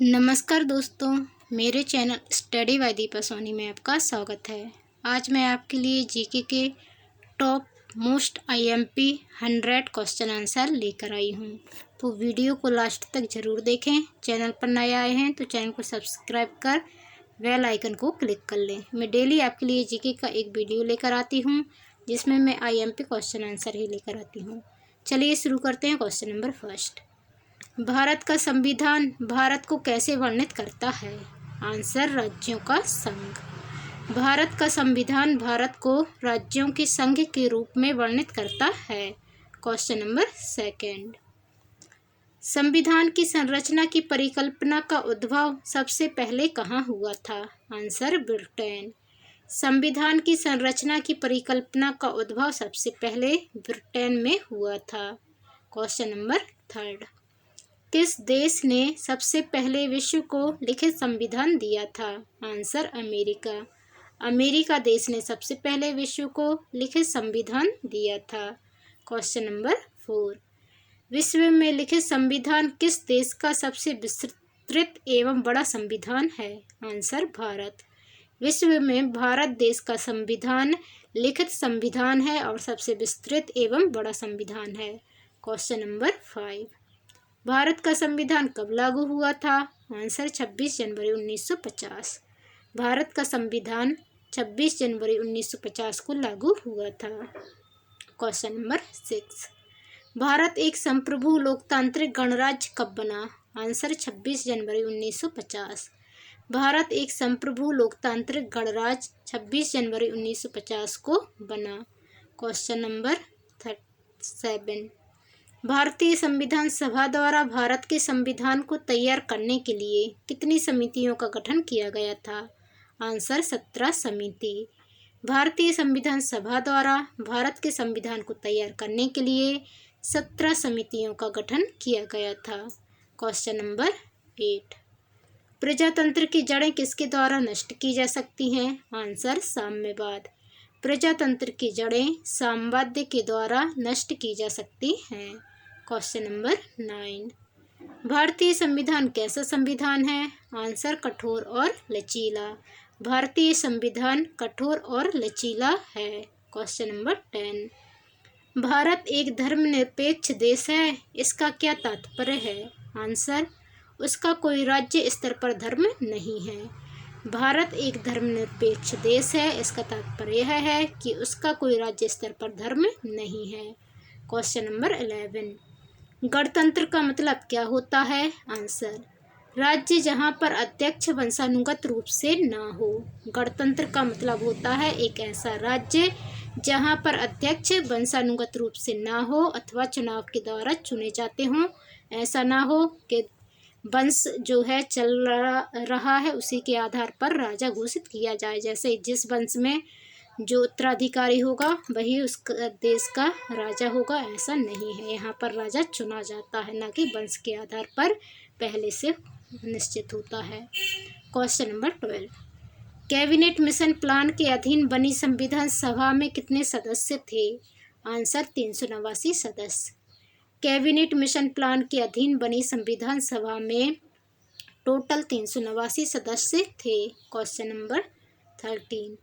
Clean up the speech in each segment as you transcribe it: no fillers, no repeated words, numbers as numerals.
नमस्कार दोस्तों, मेरे channel study by Deepa Soni में आपका स्वागत है। आज मैं आपके लिए जीके के top most IMP 100 question answer लेकर आई हूँ। तो वीडियो को लास्ट तक ज़रूर देखें। चैनल पर नए आए हैं तो चैनल को सब्सक्राइब कर बेल आइकन को क्लिक कर लें। मैं डेली आपके लिए जीके का एक वीडियो लेकर आती हूँ जिसमें मैं आईएमपी क्वेश्चन आंसर ही लेकर आती हूँ। चलिए शुरू करते हैं। क्वेश्चन नंबर फर्स्ट, भारत का संविधान भारत को कैसे वर्णित करता है? आंसर, राज्यों का संघ। भारत का संविधान भारत को राज्यों के संघ के रूप में वर्णित करता है। क्वेश्चन नंबर सेकंड, संविधान की संरचना की परिकल्पना का उद्भव सबसे पहले कहाँ हुआ था? Answer, Britain. संविधान की संरचना की परिकल्पना का उद्भव सबसे पहले ब्रिटेन में हुआ था। क्वेश्चन नंबर थर्ड, किस देश ने सबसे पहले विश्व को लिखित संविधान दिया था? Answer, America. अमेरिका देश ने सबसे पहले विश्व को लिखित संविधान दिया था। क्वेश्चन नंबर 4, विश्व में लिखित संविधान किस देश का सबसे विस्तृत एवं बड़ा संविधान है? आंसर, भारत। विश्व में भारत देश का संविधान लिखित संविधान है और सबसे विस्तृत एवं बड़ा संविधान है। क्वेश्चन नंबर 5, भारत का संविधान कब लागू हुआ था? आंसर, 26 जनवरी 1950। भारत का संविधान 26 जनवरी 1950 को लागू हुआ था। क्वेश्चन नंबर 6, भारत एक संप्रभु लोकतांत्रिक गणराज्य कब बना? आंसर, 26 जनवरी 1950। भारत एक संप्रभु लोकतांत्रिक गणराज्य 26 जनवरी 1950 को बना। क्वेश्चन नंबर 7, भारतीय संविधान सभा द्वारा भारत के संविधान को तैयार करने के लिए कितनी समितियों का गठन किया गया था? आंसर, 17 समिति। भारतीय संविधान सभा द्वारा भारत के संविधान को तैयार करने के लिए 17 समितियों का गठन किया गया था। क्वेश्चन नंबर 8, प्रजातंत्र की जड़ें किसके द्वारा नष्ट की जा सकती हैं? आंसर, साम्यवाद। प्रजातंत्र की जड़ें साम्यवाद के द्वारा नष्ट की जा सकती हैं। क्वेश्चन नंबर 9, भारतीय संविधान कैसा संविधान है? आंसर, कठोर और लचीला। भारतीय संविधान कठोर और लचीला है। क्वेश्चन नंबर 10, भारत एक धर्मनिरपेक्ष देश है, इसका क्या तात्पर्य है? आंसर, उसका कोई राज्य स्तर पर धर्म नहीं है। भारत एक धर्मनिरपेक्ष देश है, इसका तात्पर्य यह है कि उसका कोई राज्य स्तर पर धर्म नहीं है। क्वेश्चन नंबर 11, गणतंत्र का मतलब क्या होता है? आंसर, राज्य जहां पर अध्यक्ष वंशानुगत रूप से ना हो। गणतंत्र का मतलब होता है एक ऐसा राज्य जहां पर अध्यक्ष वंशानुगत रूप से ना हो अथवा चुनाव के द्वारा चुने जाते हों। ऐसा ना हो कि वंश जो है चल रहा है उसी के आधार पर राजा घोषित किया जाए। जैसे जिस वंश में जो उत्तराधिकारी होगा वही उस देश का राजा होगा, ऐसा नहीं है। यहाँ पर राजा चुना जाता है, ना कि वंश के आधार पर पहले से निश्चित होता है। Question number 12, cabinet mission plan के अधीन बनी संविधान सभा में कितने सदस्य थे? आंसर, 389 सदस्य। कैबिनेट मिशन प्लान के अधीन बनी संविधान सभा में टोटल 389 सदस्य थे। क्वेश्चन नंबर 13,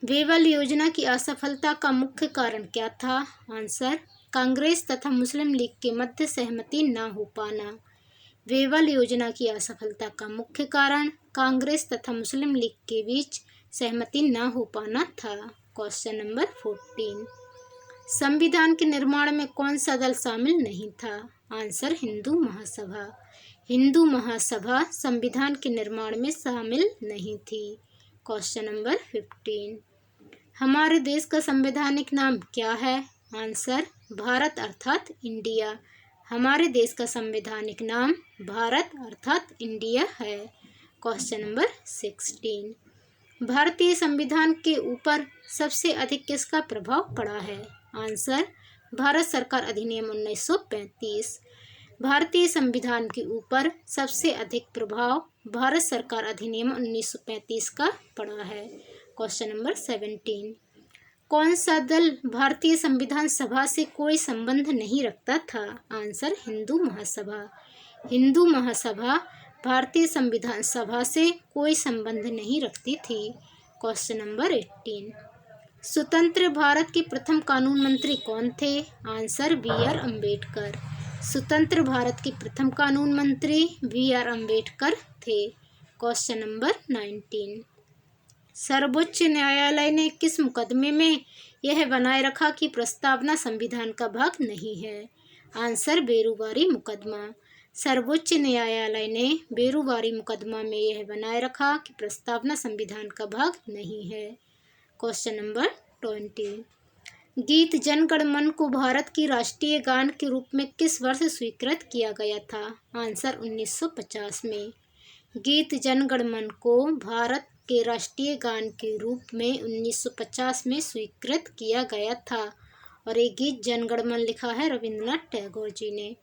वेवल योजना की असफलता का मुख्य कारण क्या था? आंसर, कांग्रेस तथा मुस्लिम लीग के मध्य सहमति न हो पाना। वेवल योजना की असफलता का मुख्य कारण कांग्रेस तथा मुस्लिम लीग के बीच सहमति न हो पाना था। क्वेश्चन नंबर 14, संविधान के निर्माण में कौन सा दल शामिल नहीं था? आंसर, हिंदू महासभा। हिंदू महासभा संविधान के निर्माण में शामिल नहीं थी। क्वेश्चन नंबर 15, हमारे देश का संवैधानिक नाम क्या है? आंसर, भारत अर्थात इंडिया। हमारे देश का संवैधानिक नाम भारत अर्थात इंडिया है। क्वेश्चन नंबर 16, भारतीय संविधान के ऊपर सबसे अधिक किसका प्रभाव पड़ा है? आंसर, भारत सरकार अधिनियम 1935। भारतीय संविधान के ऊपर सबसे अधिक प्रभाव भारत सरकार अधिनियम 1935 का पड़ा है। क्वेश्चन नंबर 17, कौन सा दल भारतीय संविधान सभा से कोई संबंध नहीं रखता था? आंसर, हिंदू महासभा। हिंदू महासभा भारतीय संविधान सभा से कोई संबंध नहीं रखती थी। Question number 18। स्वतंत्र भारत के प्रथम कानून मंत्री कौन थे? Answer BR. अम्बेडकर। स्वतंत्र भारत के प्रथम कानून मंत्री बी.आर. अम्बेडकर थे। Question number 19। सर्वोच्च न्यायालय ने किस मुकदमे में यह बनाए रखा कि प्रस्तावना संविधान का भाग नहीं है? आंसर बेरोबारी मुकदमा। सर्वोच्च न्यायालय ने बेरोबारी मुकदमा में यह बनाए रखा कि प्रस्तावना संविधान का भाग नहीं है। Question number 20। गीत जन गण मन को भारत की राष्ट्रीय गान के रूप में किस वर्ष स्वीकृत किया गया था? आंसर 1950 में। गीत जन गण मन को भारत के राष्ट्रीय गान के रूप में 1950 में स्वीकृत किया गया था और ये गीत जन गण मन लिखा है रविंद्रनाथ टैगोर जी ने।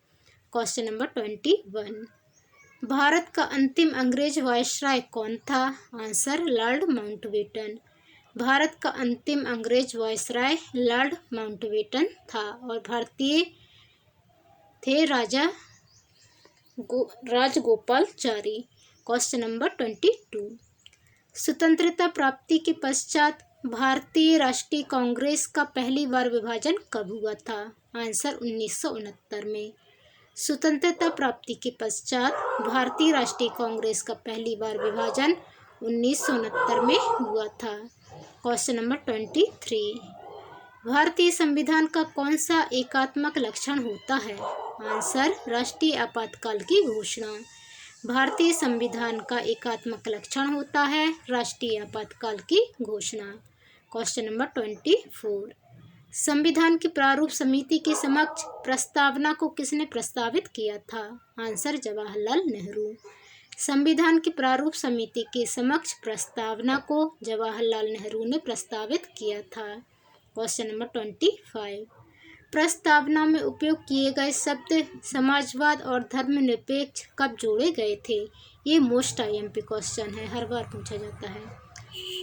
Question number 21। भारत का अंतिम अंग्रेज वायसराय कौन था? Answer Lord Mountbatten. भारत का अंतिम अंग्रेज वायसराय लॉर्ड माउंटबेटन था और भारतीय थे राजगोपालचारी। Question number 22। स्वतंत्रता प्राप्ति के पश्चात भारतीय राष्ट्रीय कांग्रेस का पहली बार विभाजन कब हुआ था? आंसर 1969 में। स्वतंत्रता प्राप्ति के पश्चात भारतीय राष्ट्रीय कांग्रेस का पहली बार विभाजन 1969 में हुआ था। Question number 23। भारतीय संविधान का कौन सा एकात्मक लक्षण होता है? आंसर राष्ट्रीय आपातकाल की घोषणा। भारतीय संविधान का एकात्मक लक्षण होता है राष्ट्रीय आपातकाल की घोषणा। Question number 24। संविधान की प्रारूप समिति के समक्ष प्रस्तावना को किसने प्रस्तावित किया था? आंसर जवाहरलाल नेहरू। संविधान की प्रारूप समिति के समक्ष प्रस्तावना को जवाहरलाल नेहरू ने प्रस्तावित किया था। Question number 25। प्रस्तावना में उपयोग किए गए शब्द समाजवाद और धर्मनिरपेक्ष कब जोड़े गए थे? ये मोस्ट आईएमपी क्वेश्चन है, हर बार पूछा जाता है।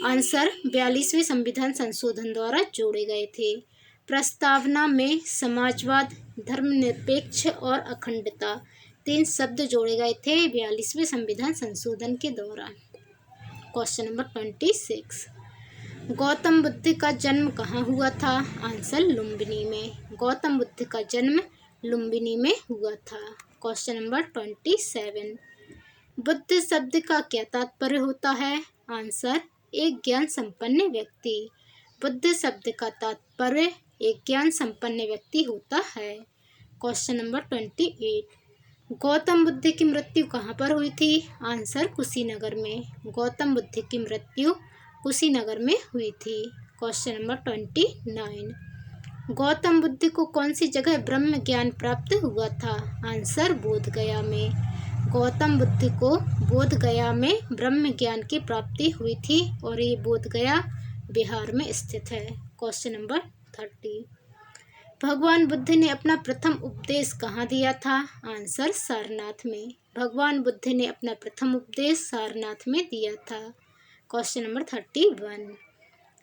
आंसर 42वें संविधान संशोधन द्वारा जोड़े गए थे। प्रस्तावना में समाजवाद, धर्मनिरपेक्ष और अखंडता 3 शब्द जोड़े गए थे 42वें संविधान संशोधन के दौरान। Question number 26। गौतम बुद्ध का जन्म कहाँ हुआ था? आंसर लुम्बिनी में। गौतम बुद्ध का जन्म लुम्बिनी में हुआ था। Question number 27। बुद्ध शब्द का क्या तात्पर्य होता है? आंसर एक ज्ञान संपन्न व्यक्ति। बुद्ध शब्द का तात्पर्य एक ज्ञान संपन्न व्यक्ति होता है। Question number 28। गौतम बुद्ध की मृत्यु कहाँ पर हुई थी? आंसर कुशीनगर में। गौतम बुद्ध की मृत्यु कुशीनगर में हुई थी। Question number 29। गौतम बुद्ध को कौन सी जगह ब्रह्म ज्ञान प्राप्त हुआ था? आंसर बोधगया में। गौतम बुद्ध को बोधगया में ब्रह्म ज्ञान की प्राप्ति हुई थी और ये बोधगया बिहार में स्थित है। Question number 30। भगवान बुद्ध ने अपना प्रथम उपदेश कहाँ दिया था? आंसर सारनाथ में। भगवान बुद्ध ने अपना प्रथम उपदेश सारनाथ में दिया था। Question number 31।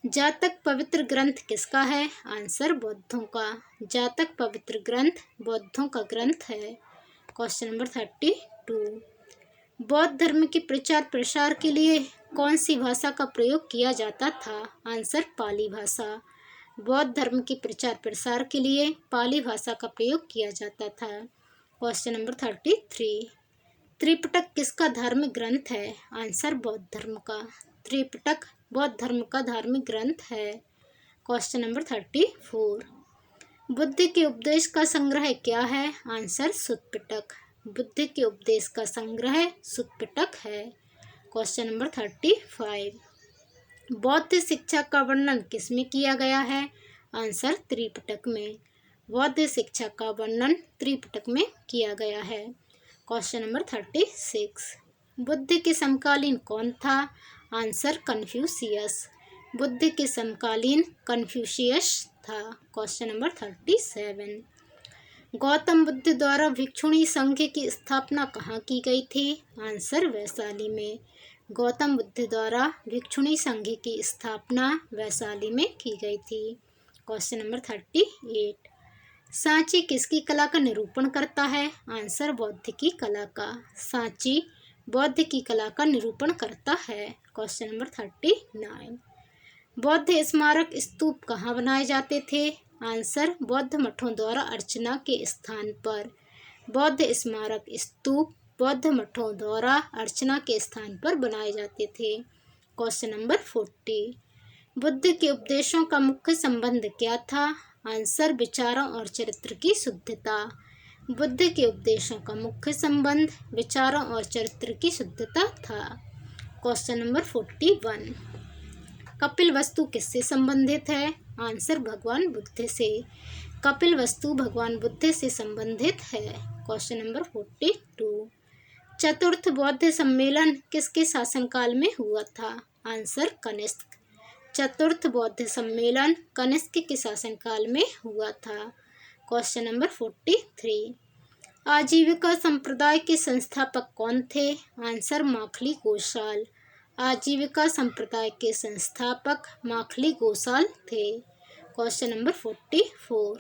जातक पवित्र ग्रंथ किसका है? आंसर बौद्धों का। जातक पवित्र ग्रंथ बौद्धों का ग्रंथ है। Question number 32। बौद्ध धर्म के प्रचार प्रसार के लिए कौन सी भाषा का प्रयोग किया जाता था? आंसर पाली भाषा। बौद्ध धर्म के प्रचार प्रसार के लिए पाली भाषा का प्रयोग किया जाता था। Question number 33। त्रिपिटक किसका धार्मिक ग्रंथ है? आंसर बौद्ध धर्म का। त्रिपिटक बौद्ध धर्म का धार्मिक ग्रंथ है। Question number 34। बुद्ध के उपदेश का संग्रह क्या है? आंसर सुत्पिटक। बुद्ध के उपदेश का संग्रह सुत्पिटक है। Question number 35। बौद्ध शिक्षा का वर्णन किसमें किया गया है? आंसर त्रिपिटक में। बौद्ध शिक्षा का वर्णन त्रिपिटक में किया गया है। Question number 36। बुद्ध के समकालीन कौन था? Answer Confucius. बुद्ध के समकालीन कन्फ्यूशियस था। Question number 37। गौतम बुद्ध द्वारा भिक्षुणी संघ की स्थापना कहाँ की गई थी? आंसर वैशाली में। गौतम बुद्ध द्वारा भिक्षुणी संघ की स्थापना वैशाली में की गई थी। Question number 38। सांची किसकी कला का निरूपण करता है? आंसर बौद्ध की कला का। सांची बौद्ध की कला का निरूपण करता है? Question number 39। बौद्ध स्मारक स्तूप कहाँ बनाए जाते थे? आंसर, बौद्ध मठों द्वारा अर्चना के स्थान पर। बौद्ध स्मारक स्तूप बौद्ध मठों द्वारा अर्चना के स्थान पर बनाए जाते थे। Question number 40। बुद्ध के उपदेशों का मुख्य संबंध क्या था? आंसर, विचारों और चरित्र की शुद्धता। बुद्ध के उपदेशों का मुख्य संबंध विचारों और चरित्र की शुद्धता था। Question number 41। कपिलवस्तु किससे संबंधित है? आंसर, भगवान बुद्ध से। कपिलवस्तु भगवान बुद्ध से संबंधित है। Question number 42। चतुर्थ बौद्ध सम्मेलन किसके शासनकाल में हुआ था? आंसर, कनिष्क। चतुर्थ बौद्ध सम्मेलन कनिष्क के शासनकाल में हुआ था। Question number 43। आजीविका संप्रदाय के संस्थापक कौन थे? आंसर, माखली गोसाल। आजीविका संप्रदाय के संस्थापक माखली गोसाल थे। Question number 44।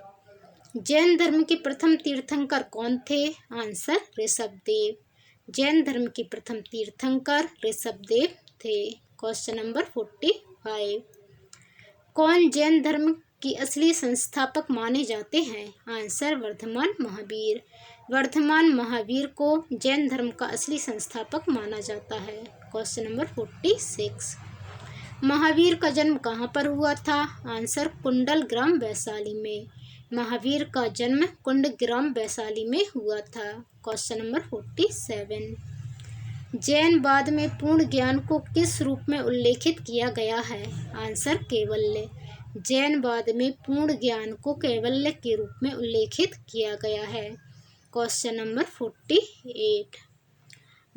जैन धर्म के प्रथम तीर्थंकर कौन थे? आंसर, ऋषभदेव। जैन धर्म के प्रथम तीर्थंकर ऋषभदेव थे। Question number 45। कौन जैन धर्म की असली संस्थापक माने जाते हैं? आंसर, वर्धमान महावीर। वर्धमान महावीर को जैन धर्म का असली संस्थापक माना जाता है। Question number 46। महावीर का जन्म कहाँ पर हुआ था? आंसर, कुंडल ग्राम वैशाली में। महावीर का जन्म कुंड ग्राम वैशाली में हुआ था। Question number 47। जैन वाद में पूर्ण ज्ञान को किस रूप में उल्लेखित किया गया है? आंसर, कैवल्य। जैन वाद में पूर्ण ज्ञान को कैवल्य के रूप में उल्लेखित किया गया है। Question number 48।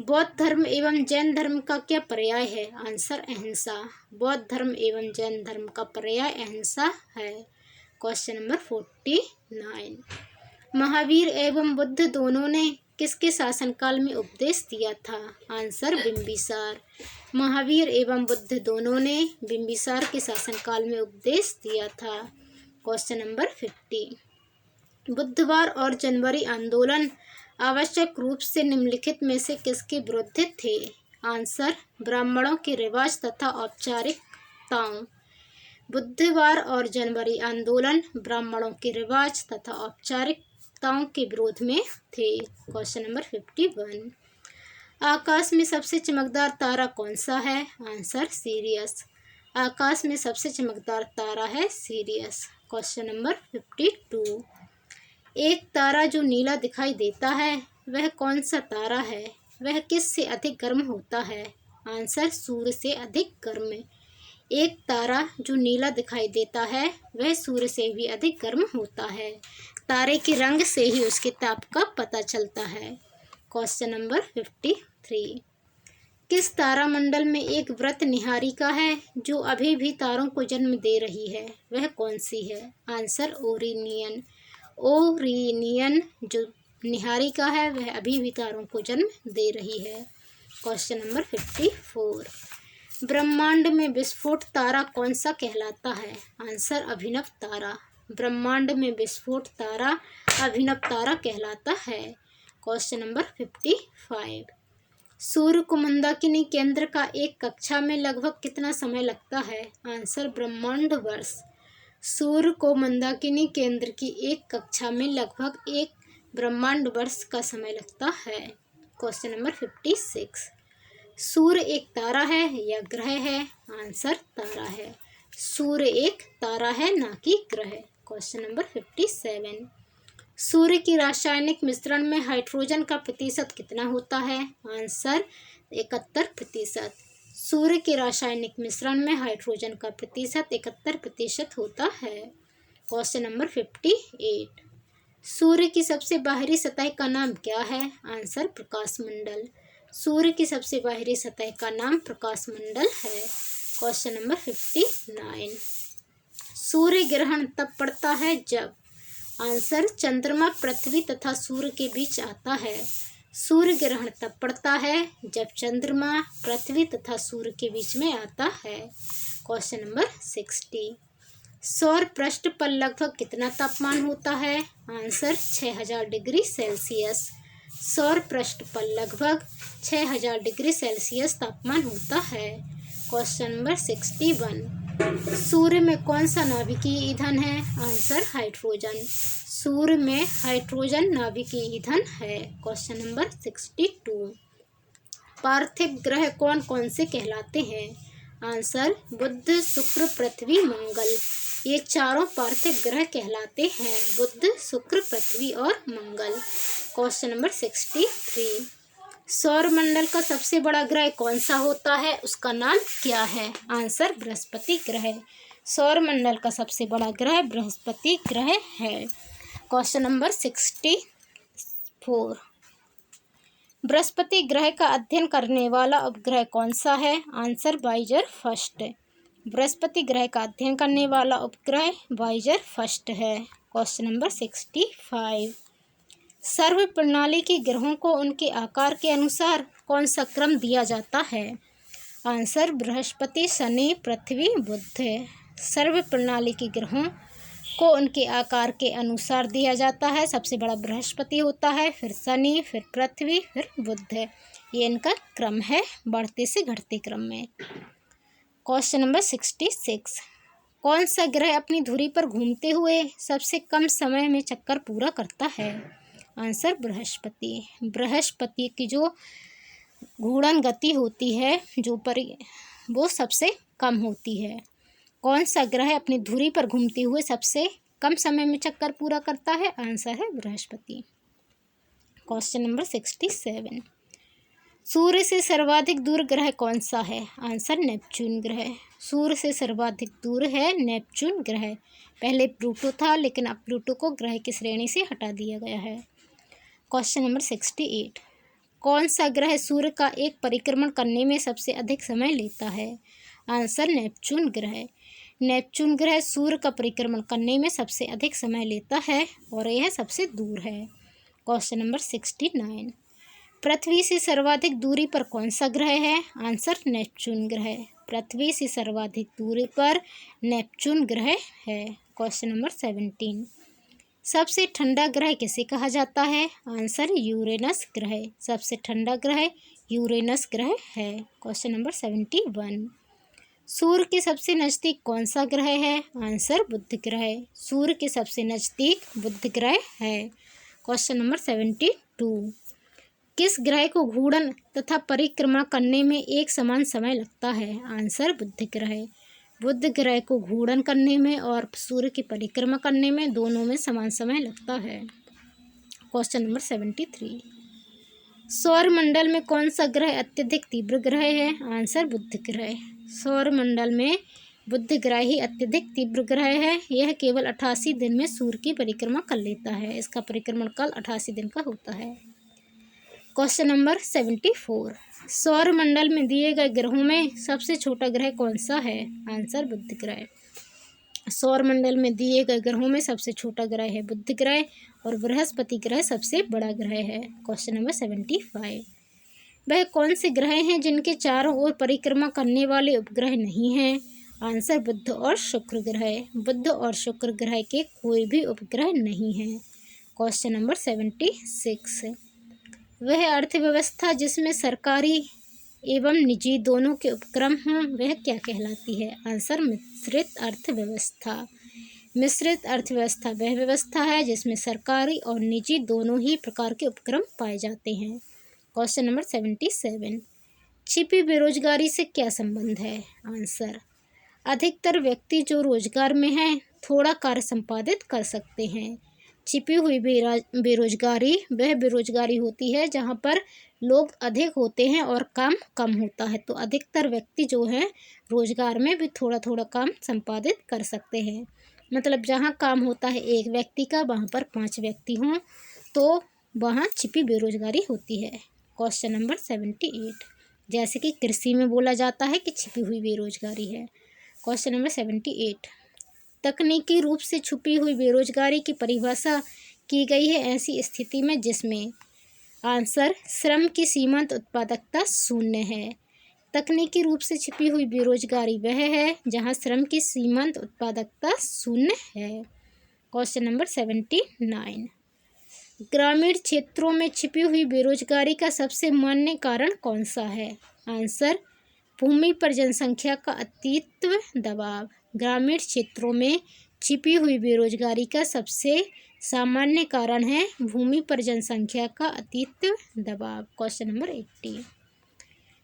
बौद्ध धर्म एवं जैन धर्म का क्या पर्याय है? आंसर, अहिंसा। बौद्ध धर्म एवं जैन धर्म का पर्याय अहिंसा है। Question number 49। महावीर एवं बुद्ध दोनों ने किसके शासनकाल में उपदेश दिया था? आंसर, बिंबिसार। महावीर एवं बुद्ध दोनों ने बिंबिसार के शासनकाल में उपदेश दिया था। Question number 50। बुद्धवार और जनवरी आंदोलन आवश्यक रूप से निम्नलिखित में से किसके विरुद्ध थे? आंसर, ब्राह्मणों के रिवाज तथा औपचारिकताओं। बुद्धवार और जनवरी आंदोलन ब्राह्मणों के रिवाज तथा औपचारिकताओं के विरोध में थे। Question number 51। आकाश में सबसे चमकदार तारा कौन सा है? Answer, serious. आकाश में सबसे चमकदार तारा है सीरियस। Question number 52। एक तारा जो नीला दिखाई देता है वह कौन सा तारा है? वह किस से अधिक गर्म होता है? आंसर, सूर्य से अधिक गर्म। एक तारा जो नीला दिखाई देता है वह सूर्य से भी अधिक गर्म होता है। तारे के रंग से ही उसके ताप का पता चलता है। Question number 53। किस तारामंडल में एक व्रत निहारिका है जो अभी भी तारों को जन्म दे रही है? वह कौन सी है? आंसर, ओरिनियन। ओरिनियन जो निहारिका है वह अभी भी तारों को जन्म दे रही है। Question number 54। ब्रह्मांड में विस्फोट तारा कौन सा कहलाता है? आंसर, अभिनव तारा। ब्रह्मांड में विस्फोट तारा अभिनव तारा कहलाता है। Question number 55। सूर्य को मंदाकिनी केंद्र का एक कक्षा में लगभग कितना समय लगता है? आंसर, ब्रह्मांड वर्ष। सूर्य को मंदाकिनी केंद्र की एक कक्षा में लगभग एक ब्रह्मांड वर्ष का समय लगता है। Question number 56। सूर्य एक तारा है या ग्रह है? आंसर, तारा है। सूर्य एक तारा है ना कि ग्रह। Question number 57। सूर्य की रासायनिक मिश्रण में हाइड्रोजन का प्रतिशत कितना होता है? आंसर, 71%। सूर्य के रासायनिक मिश्रण में हाइड्रोजन का प्रतिशत 71% होता है। Question number 58। सूर्य की सबसे बाहरी सतह का नाम क्या है? आंसर, प्रकाश मंडल। सूर्य की सबसे बाहरी सतह का नाम प्रकाश मंडल है। Question number 59। सूर्य ग्रहण तब पड़ता है जब? आंसर, चंद्रमा पृथ्वी तथा सूर्य के बीच आता है। सूर्य ग्रहण तब पड़ता है जब चंद्रमा पृथ्वी तथा सूर्य के बीच में आता है। Question number 60। सौर पृष्ठ पर लगभग कितना तापमान होता है? Answer, 6000 degree Celsius. सौर पृष्ठ पर लगभग 6000 डिग्री सेल्सियस तापमान होता है। Question number 61। सूर्य में कौन सा नाभिकीय ईंधन है? Answer hydrogen. सूर्य में हाइड्रोजन नाभिकीय ईंधन है। Question number 62। पार्थिव ग्रह कौन कौन से कहलाते हैं? आंसर बुध, शुक्र, पृथ्वी, मंगल। ये चारों पार्थिव ग्रह कहलाते हैं, बुध, शुक्र, पृथ्वी और मंगल। Question number 63। सौरमंडल का सबसे बड़ा ग्रह कौन सा होता है? उसका नाम क्या है? आंसर बृहस्पति ग्रह। सौरमंडल का सबसे बड़ा ग्रह बृहस्पति ग्रह है। Question number 64। बृहस्पति ग्रह का अध्ययन करने वाला उपग्रह कौन सा है? Answer Voyager first. बृहस्पति ग्रह का अध्ययन करने वाला उपग्रह वायेजर फर्स्ट है। Question number 65। सर्व प्रणाली के ग्रहों को उनके आकार के अनुसार कौन सा क्रम दिया जाता है? आंसर बृहस्पति, शनि, पृथ्वी, बुध। सर्व प्रणाली के ग्रहों को उनके आकार के अनुसार दिया जाता है। सबसे बड़ा बृहस्पति होता है, फिर शनि, फिर पृथ्वी, फिर बुध। ये इनका क्रम है, बढ़ते से घटते क्रम में। Question number 66। कौन सा ग्रह अपनी धुरी पर घूमते हुए सबसे कम समय में चक्कर पूरा करता है? आंसर बृहस्पति। बृहस्पति की जो घूर्णन गति होती है वो सबसे कम होती है। कौन सा ग्रह अपनी धुरी पर घूमते हुए सबसे कम समय में चक्कर पूरा करता है? आंसर है बृहस्पति। Question number 67। सूर्य से सर्वाधिक दूर ग्रह कौन सा है? आंसर नेपच्यून ग्रह। सूर्य से सर्वाधिक दूर है नेपच्यून ग्रह। पहले प्लूटो था, लेकिन अब प्लूटो को ग्रह की श्रेणी से हटा दिया गया है। Question number 68। कौन सा ग्रह सूर्य का एक परिक्रमण करने में सबसे अधिक समय लेता है? आंसर नेपच्यून ग्रह। नेपच्यून ग्रह सूर्य का परिक्रमण करने में सबसे अधिक समय लेता है और यह सबसे दूर है। Question number 69। पृथ्वी से सर्वाधिक दूरी पर कौन सा ग्रह है? आंसर नेपच्यून ग्रह। पृथ्वी से सर्वाधिक दूरी पर नेपच्यून ग्रह है। Question number 17। सबसे ठंडा ग्रह किसे कहा जाता है? आंसर यूरेनस ग्रह। सबसे ठंडा ग्रह यूरेनस ग्रह है। Question number 71। सूर्य के सबसे नज़दीक कौन सा ग्रह है? आंसर बुध ग्रह। सूर्य के सबसे नज़दीक बुध ग्रह है। Question number 72। किस ग्रह को घूर्णन तथा परिक्रमा करने में एक समान समय लगता है? आंसर बुध ग्रह। बुध ग्रह को घूर्णन करने में और सूर्य की परिक्रमा करने में दोनों में समान समय लगता है। Question number 73। सौरमंडल में कौन सा ग्रह अत्यधिक तीव्र ग्रह है? आंसर बुध ग्रह। सौरमंडल में बुध ग्रह ही अत्यधिक तीव्र ग्रह है। यह केवल 88 दिन में सूर्य की परिक्रमा कर लेता है। इसका परिक्रमण काल 88 दिन का होता है। Question number 74। सौरमंडल में दिए गए ग्रहों में सबसे छोटा ग्रह कौन सा है? आंसर बुध ग्रह। सौरमंडल में दिए गए ग्रहों में सबसे छोटा ग्रह है बुध ग्रह और बृहस्पति ग्रह सबसे बड़ा ग्रह है। Question number 75। वह कौन से ग्रह हैं जिनके चारों ओर परिक्रमा करने वाले उपग्रह नहीं हैं? आंसर बुध और शुक्र ग्रह। बुध और शुक्र ग्रह के कोई भी उपग्रह नहीं हैं। Question number 76। वह अर्थव्यवस्था जिसमें सरकारी एवं निजी दोनों के उपक्रम हों वह क्या कहलाती है? आंसर मिश्रित अर्थव्यवस्था। मिश्रित अर्थव्यवस्था वह व्यवस्था है जिसमें सरकारी और निजी दोनों ही प्रकार के उपक्रम पाए जाते हैं। Question number 77। छिपी बेरोजगारी से क्या संबंध है? आंसर अधिकतर व्यक्ति जो रोजगार में हैं थोड़ा कार्य संपादित कर सकते हैं। छिपी हुई बेरोजगारी वह बेरोजगारी होती है जहाँ पर लोग अधिक होते हैं और काम कम होता है। तो अधिकतर व्यक्ति जो हैं रोजगार में भी थोड़ा थोड़ा काम संपादित कर सकते हैं। मतलब जहाँ काम होता है एक व्यक्ति का वहाँ पर 5 व्यक्ति हों तो वहाँ छिपी बेरोजगारी होती है। Question number 78। जैसे कि कृषि में बोला जाता है कि छिपी हुई बेरोजगारी है। Question number 78। तकनीकी रूप से छुपी हुई बेरोजगारी की परिभाषा की गई है ऐसी स्थिति में जिसमें आंसर श्रम की सीमांत उत्पादकता शून्य है। तकनीकी रूप से छिपी हुई बेरोजगारी वह है जहां श्रम की सीमांत उत्पादकता शून्य है। Question number 79। ग्रामीण क्षेत्रों में छिपी हुई बेरोजगारी का सबसे मान्य कारण कौन सा है? आंसर, भूमि पर जनसंख्या का अतित्व दबाव। ग्रामीण क्षेत्रों में छिपी हुई बेरोजगारी का सबसे सामान्य कारण है भूमि पर जनसंख्या का अतित्व दबाव। Question number 80।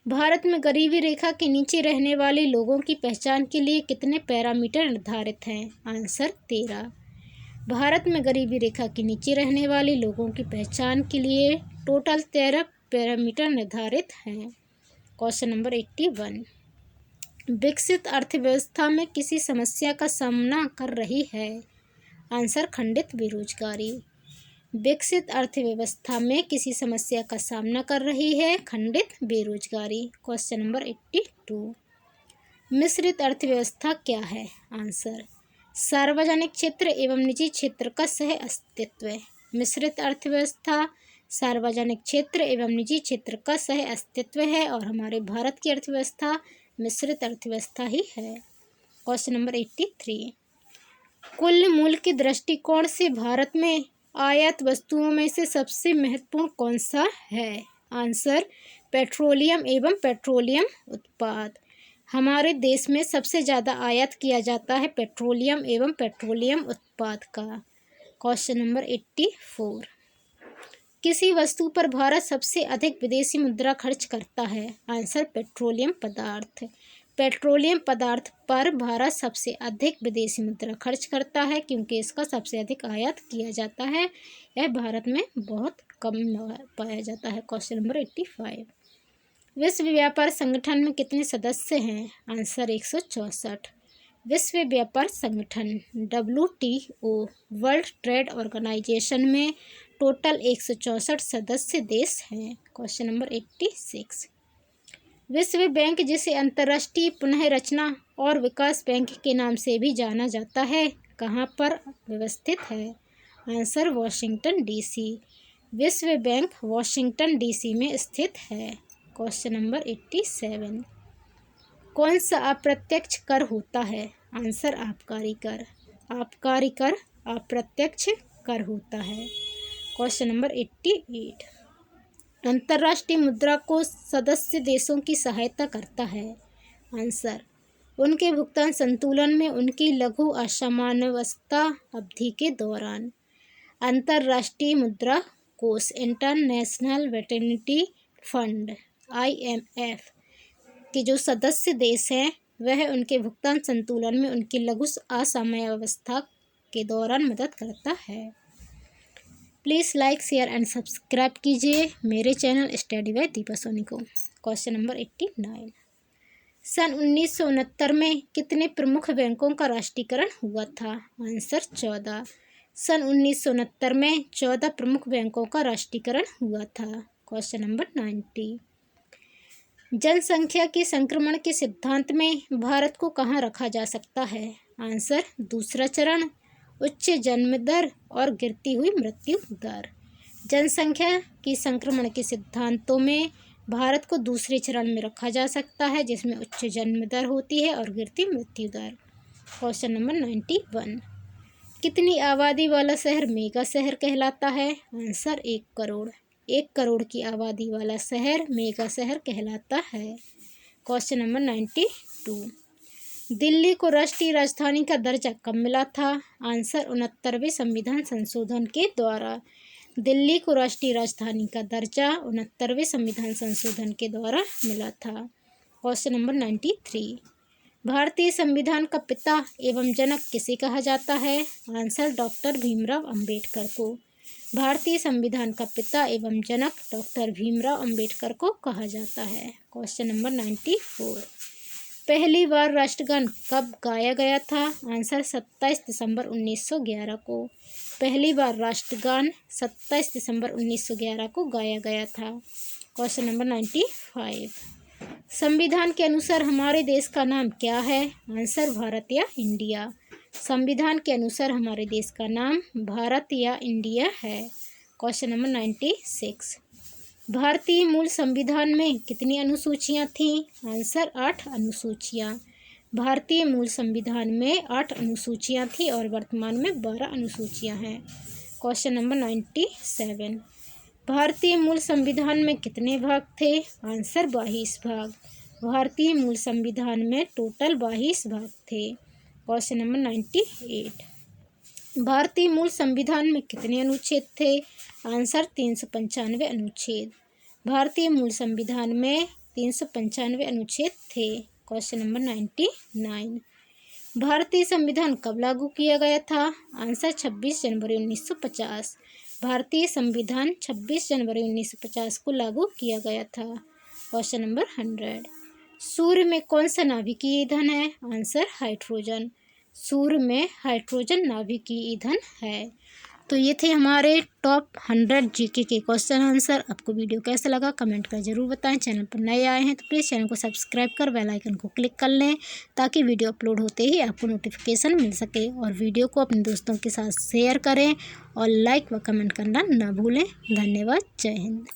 भारत में गरीबी रेखा के नीचे रहने वाले लोगों की पहचान के लिए कितने पैरामीटर निर्धारित हैं? आंसर, 13। भारत में गरीबी रेखा के नीचे रहने वाले लोगों की पहचान के लिए टोटल 13 पैरामीटर निर्धारित हैं। Question number 81। विकसित अर्थव्यवस्था में किसी समस्या का सामना कर रही है? आंसर, खंडित बेरोजगारी। विकसित अर्थव्यवस्था में किसी समस्या का सामना कर रही है खंडित बेरोजगारी। Question number 82। मिश्रित अर्थव्यवस्था क्या है? आंसर, सार्वजनिक क्षेत्र एवं निजी क्षेत्र का सह अस्तित्व। मिश्रित अर्थव्यवस्था सार्वजनिक क्षेत्र एवं निजी क्षेत्र का सह अस्तित्व है और हमारे भारत की अर्थव्यवस्था मिश्रित अर्थव्यवस्था ही है। Question number 83। कुल मूल्य के दृष्टिकोण से भारत में आयात वस्तुओं में से सबसे महत्वपूर्ण कौन सा है? आंसर, पेट्रोलियम एवं पेट्रोलियम उत्पाद। हमारे देश में सबसे ज़्यादा आयात किया जाता है पेट्रोलियम एवं पेट्रोलियम उत्पाद का। Question number 84। किसी वस्तु पर भारत सबसे अधिक विदेशी मुद्रा खर्च करता है? आंसर, पेट्रोलियम पदार्थ। पेट्रोलियम पदार्थ पर भारत सबसे अधिक विदेशी मुद्रा खर्च करता है क्योंकि इसका सबसे अधिक आयात किया जाता है। यह भारत में बहुत कम पाया जाता है। Question number 85। विश्व व्यापार संगठन में कितने सदस्य हैं? आंसर, 164। विश्व व्यापार संगठन WTO वर्ल्ड ट्रेड ऑर्गेनाइजेशन में टोटल 164 सदस्य देश हैं। Question number 86। विश्व बैंक, जिसे अंतर्राष्ट्रीय पुनर्रचना और विकास बैंक के नाम से भी जाना जाता है, कहाँ पर व्यवस्थित है? Answer, Washington DC। विश्व बैंक वाशिंगटन DC में स्थित है। Question number 87। कौन सा अप्रत्यक्ष कर होता है? आंसर, आबकारी कर। आबकारी कर अप्रत्यक्ष कर होता है। Question number 88। अंतर्राष्ट्रीय मुद्रा कोष सदस्य देशों की सहायता करता है। आंसर, उनके भुगतान संतुलन में उनकी लघु असामंजस्य अवधि के दौरान। अंतर्राष्ट्रीय मुद्रा कोष इंटरनेशनल मॉनेटरी फंड IMF के जो सदस्य देश हैं वह उनके भुगतान संतुलन में उनकी लघु असामंजस्य के दौरान मदद करता है। Please like, share and subscribe कीजिए मेरे channel study by Deepa Soni को। Question number 89। सन 1969 में कितने प्रमुख बैंकों का राष्ट्रीयकरण हुआ था? आंसर, 14। सन 1969 में 14 प्रमुख बैंकों का राष्ट्रीयकरण हुआ था। Question number 90। जनसंख्या के संक्रमण के सिद्धांत में भारत को कहाँ रखा जा सकता है? आंसर, दूसरा चरण, उच्च जन्म दर और गिरती हुई मृत्यु दर। जनसंख्या की संक्रमण के सिद्धांतों में भारत को दूसरे चरण में रखा जा सकता है जिसमें उच्च जन्म दर होती है और गिरती मृत्यु दर। Question number 91। कितनी आबादी वाला शहर मेगा शहर कहलाता है? आंसर, 1 करोड़। 1 करोड़ की आबादी वाला शहर मेगा शहर कहलाता है। Question number 92। दिल्ली को राष्ट्रीय राजधानी का दर्जा कब मिला था? आंसर, 69वें संविधान संशोधन के द्वारा। दिल्ली को राष्ट्रीय राजधानी का दर्जा 69वें संविधान संशोधन के द्वारा मिला था। Question number 93। भारतीय संविधान का पिता एवं जनक किसे कहा जाता है? आंसर, डॉक्टर भीमराव अंबेडकर को। भारतीय संविधान का पिता एवं जनक डॉक्टर भीमराव अंबेडकर को कहा जाता है। Question number 94। पहली बार राष्ट्रगान कब गाया गया था? आंसर, 27 दिसंबर 1911 को। पहली बार राष्ट्रगान 27 दिसंबर 1911 को गाया गया था। Question number 95। संविधान के अनुसार हमारे देश का नाम क्या है? आंसर, भारत या इंडिया। संविधान के अनुसार हमारे देश का नाम भारत या इंडिया है। Question number 96। भारतीय मूल संविधान में कितनी अनुसूचियां थीं? आंसर, 8 अनुसूचियां। भारतीय मूल संविधान में 8 अनुसूचियां थीं और वर्तमान में 12 अनुसूचियां हैं। Question number 97। भारतीय मूल संविधान में कितने भाग थे? आंसर 22 भाग। भारतीय मूल संविधान में टोटल 22 भाग थे। Question number 98। भारतीय मूल संविधान में कितने अनुच्छेद थे? आंसर 395 अनुच्छेद। भारतीय मूल संविधान में 395 अनुच्छेद थे। Question number 99। भारतीय संविधान कब लागू किया गया था? आंसर 26 जनवरी 1950। भारतीय संविधान 26 जनवरी 1950 को लागू किया गया था। Question number 100। सूर्य में कौन सा नाभिकीय ईंधन है? Answer hydrogen. सूर्य में हाइड्रोजन नाभिकीय ईंधन है। तो ये थे हमारे टॉप 100 जीके के क्वेश्चन आंसर। आपको वीडियो कैसा लगा कमेंट कर जरूर बताएं। चैनल पर नए आए हैं तो प्लीज़ चैनल को सब्सक्राइब कर बेल आइकन को क्लिक कर लें ताकि वीडियो अपलोड होते ही आपको नोटिफिकेशन मिल सके। और वीडियो को अपने दोस्तों के साथ शेयर करें और लाइक व कमेंट करना ना भूलें। धन्यवाद। जय हिंद।